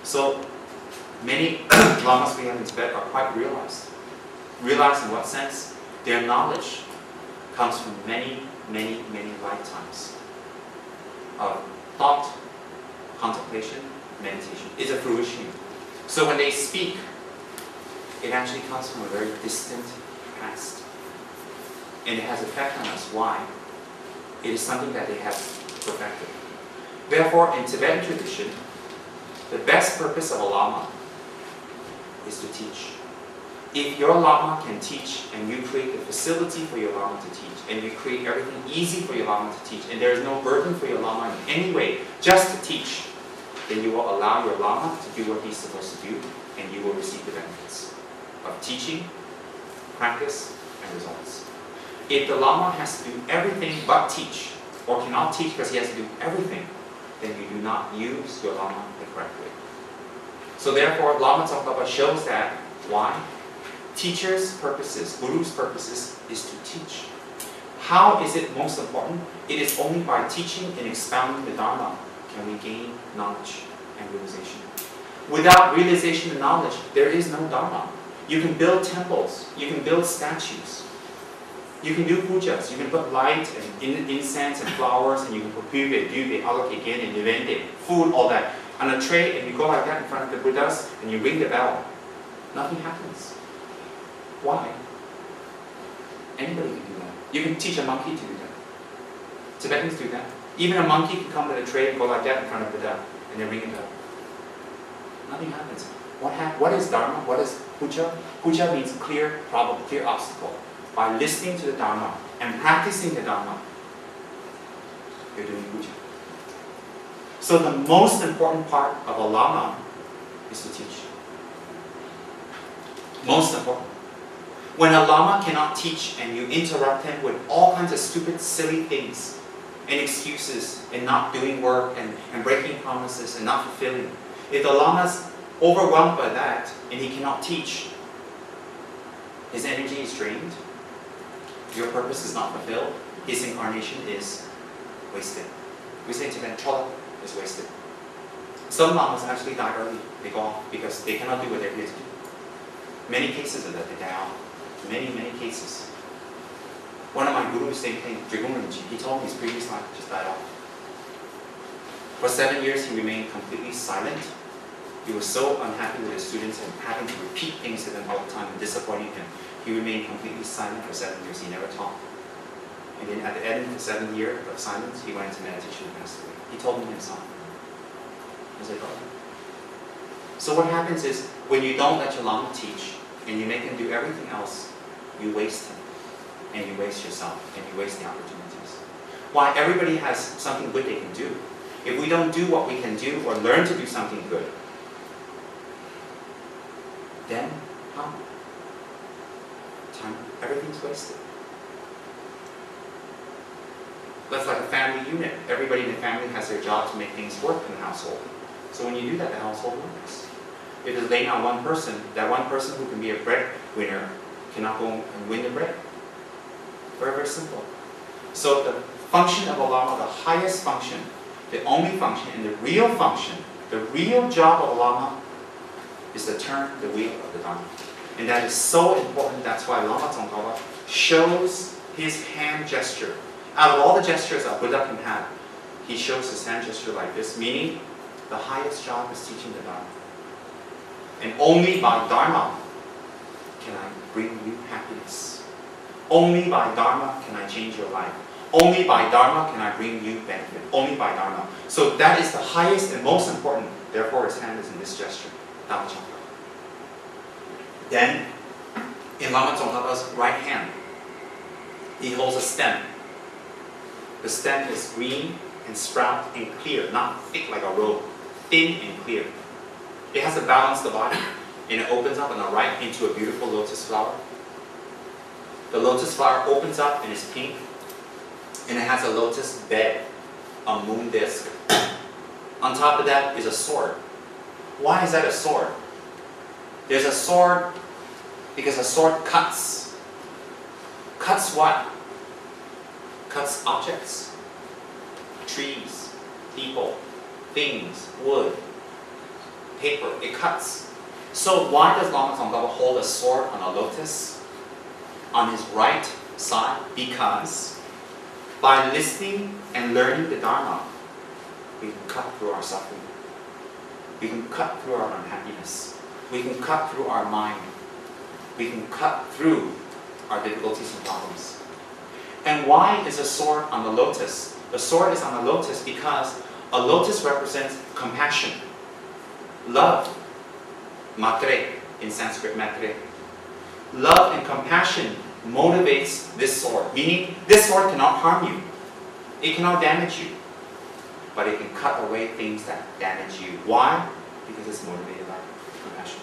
So many lamas we have in Tibet are quite realized. Realized in what sense? Their knowledge comes from many, many, many lifetimes of thought, contemplation, meditation. It's a fruition. So when they speak, it actually comes from a very distant past. And it has effect on us. Why? It is something that they have perfected. Therefore, in Tibetan tradition, the best purpose of a Lama is to teach. If your Lama can teach, and you create the facility for your Lama to teach, and you create everything easy for your Lama to teach, and there is no burden for your Lama in any way, just to teach, then you will allow your Lama to do what he's supposed to do, and you will receive the benefits of teaching, practice, and results. If the Lama has to do everything but teach, or cannot teach because he has to do everything, then you do not use your Lama the correct way. So therefore, Lama Tsongkhapa shows that. Why? Teacher's purposes, Guru's purposes, is to teach. How is it most important? It is only by teaching and expounding the Dharma can we gain knowledge and realization. Without realization and knowledge, there is no Dharma. You can build temples, you can build statues, you can do pujas, you can put light and incense and flowers, and you can put pyube, allocate, and event, food, all that on a tray, and you go like that in front of the Buddhas, and you ring the bell. Nothing happens. Why? Anybody can do that. You can teach a monkey to do that. Tibetans do that. Even a monkey can come with a tray and go like that in front of the Buddha, and then ring the bell. Nothing happens. What is Dharma? What is puja? Puja means clear problem, clear obstacle. By listening to the Dharma and practicing the Dharma, you're doing puja. So the most important part of a Lama is to teach. Most important. When a Lama cannot teach and you interrupt him with all kinds of stupid, silly things and excuses and not doing work and breaking promises and not fulfilling. If the Lama's overwhelmed by that and he cannot teach, his energy is drained, your purpose is not fulfilled, his incarnation is wasted. We say in Tibet, cholar is wasted. Some Lamas actually die early, they go off because they cannot do what they're here to do. Many cases of that, they die off. Many, many cases. One of my gurus, same thing, Rinpoche, he told me his previous life just died off. For 7 years he remained completely silent. He was so unhappy with his students and having to repeat things to them all the time and disappointing them. He remained completely silent for 7 years. He never talked. And then at the end of the 7th year of silence, he went into meditation and passed away. He told me himself. I was like, oh. So what happens is, when you don't let your Lama teach, and you make him do everything else, you waste him. And you waste yourself. And you waste the opportunities. Why? Everybody has something good they can do. If we don't do what we can do, or learn to do something good, then how? Time, everything's wasted. That's like a family unit. Everybody in the family has their job to make things work in the household. So when you do that, the household works. If it's laying on one person, that one person who can be a breadwinner cannot go and win the bread. Very, very simple. So the function of a Lama, the highest function, the only function, and the real function, the real job of a Lama is to turn the wheel of the Dharma. And that is so important. That's why Lama Tsongkhapa shows his hand gesture. Out of all the gestures a Buddha can have, he shows his hand gesture like this, meaning the highest job is teaching the Dharma. And only by Dharma can I bring you happiness. Only by Dharma can I change your life. Only by Dharma can I bring you benefit. Only by Dharma. So that is the highest and most important. Therefore his hand is in this gesture. Dhamma Tsongkhapa. Then, in Lama Tsongkhapa's right hand, he holds a stem. The stem is green and sprout and clear, not thick like a robe, thin and clear. It has to balance the body, and it opens up on the right into a beautiful lotus flower. The lotus flower opens up and is pink, and it has a lotus bed, a moon disc. On top of that is a sword. Why is that a sword? There's a sword because a sword cuts. Cuts what? Cuts objects, trees, people, things, wood, paper, it cuts. So why does Lama Tsongkhapa hold a sword on a lotus on his right side? Because by listening and learning the Dharma, we can cut through our suffering. We can cut through our unhappiness. We can cut through our mind. We can cut through our difficulties and problems. And why is a sword on the lotus? The sword is on the lotus because a lotus represents compassion, love, matre, in Sanskrit matre. Love and compassion motivates this sword, meaning this sword cannot harm you. It cannot damage you. But it can cut away things that damage you. Why? Because it's motivated by compassion.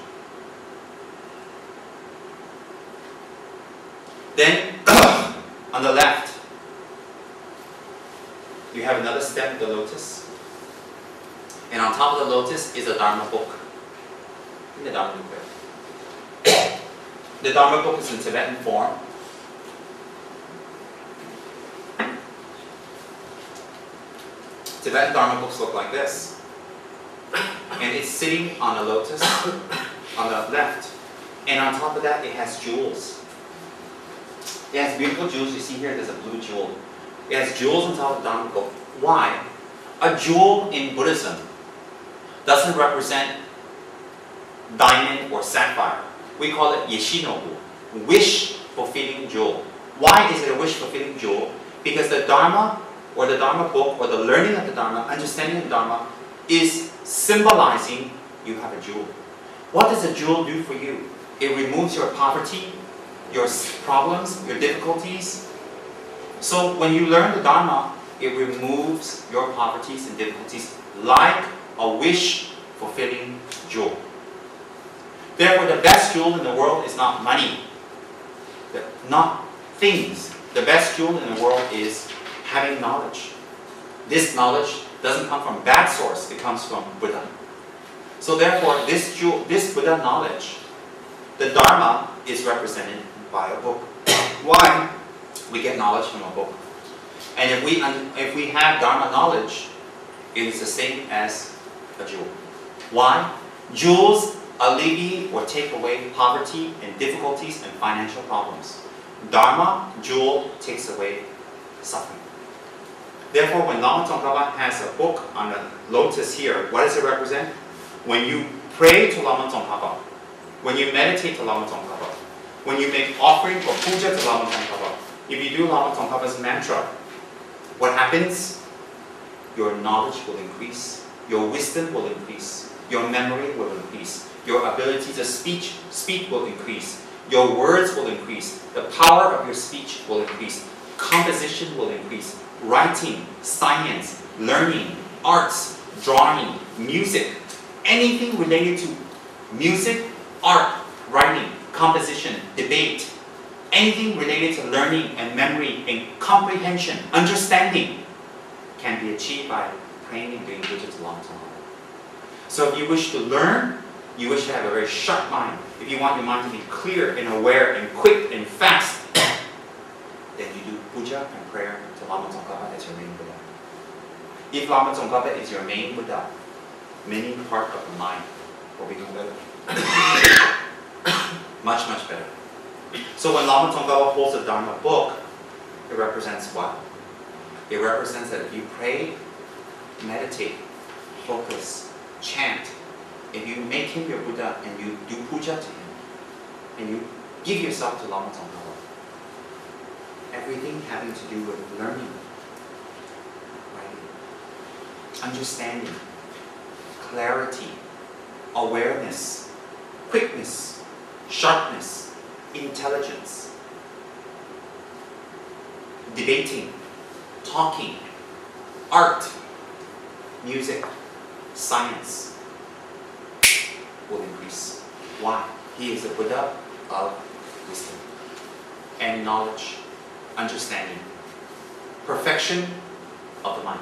Then, on the left, you have another stem of the lotus. And on top of the lotus is a Dharma book. In the Dharma book there. The Dharma book is in Tibetan form. Tibetan Dharma books look like this. And it's sitting on a lotus on the left. And on top of that, it has jewels. It has beautiful jewels. You see here, there's a blue jewel. It has jewels on top of the Dharma book. Why? A jewel in Buddhism doesn't represent diamond or sapphire. We call it yeshinobu, wish-fulfilling jewel. Why is it a wish-fulfilling jewel? Because the Dharma or the Dharma book or the learning of the Dharma, understanding of the Dharma is symbolizing you have a jewel. What does a jewel do for you? It removes your poverty, your problems, your difficulties. So when you learn the Dharma, it removes your poverties and difficulties like a wish-fulfilling jewel. Therefore, the best jewel in the world is not money, not things. The best jewel in the world is having knowledge. This knowledge doesn't come from bad source, it comes from Buddha. So therefore, this Buddha knowledge, the Dharma, is represented by a book. Why? We get knowledge from a book. And if we have Dharma knowledge, it is the same as a jewel. Why? Jewels alleviate or take away poverty and difficulties and financial problems. Dharma, jewel, takes away suffering. Therefore, when Lama Tsongkhapa has a book on the lotus here, what does it represent? When you pray to Lama Tsongkhapa, when you meditate to Lama Tsongkhapa, when you make offering or puja to Lama Tsongkhapa, if you do Lama Tsongkhapa's mantra, what happens? Your knowledge will increase, your wisdom will increase, your memory will increase, your ability to speak will increase, your words will increase, the power of your speech will increase, composition will increase, writing, science, learning, arts, drawing, music, anything related to music, art, writing, composition, debate, anything related to learning and memory and comprehension, understanding, can be achieved by praying and doing puja to Lama Tsongkhapa. So if you wish to learn, you wish to have a very sharp mind, if you want your mind to be clear and aware and quick and fast, then you do puja and prayer to Lama Tsongkhapa as your main Buddha. If Lama Tsongkhapa is your main Buddha, many part of the mind will become better. Much, much better. So when Lama Tsongkhapa holds a Dharma book, it represents what? It represents that if you pray, meditate, focus, chant, if you make him your Buddha and you do puja to him, and you give yourself to Lama Tsongkhapa, everything having to do with learning, right? Understanding, clarity, awareness, quickness, sharpness, intelligence, debating, talking, art, music, science will increase. Why? He is the Buddha of wisdom and knowledge, understanding, perfection of the mind.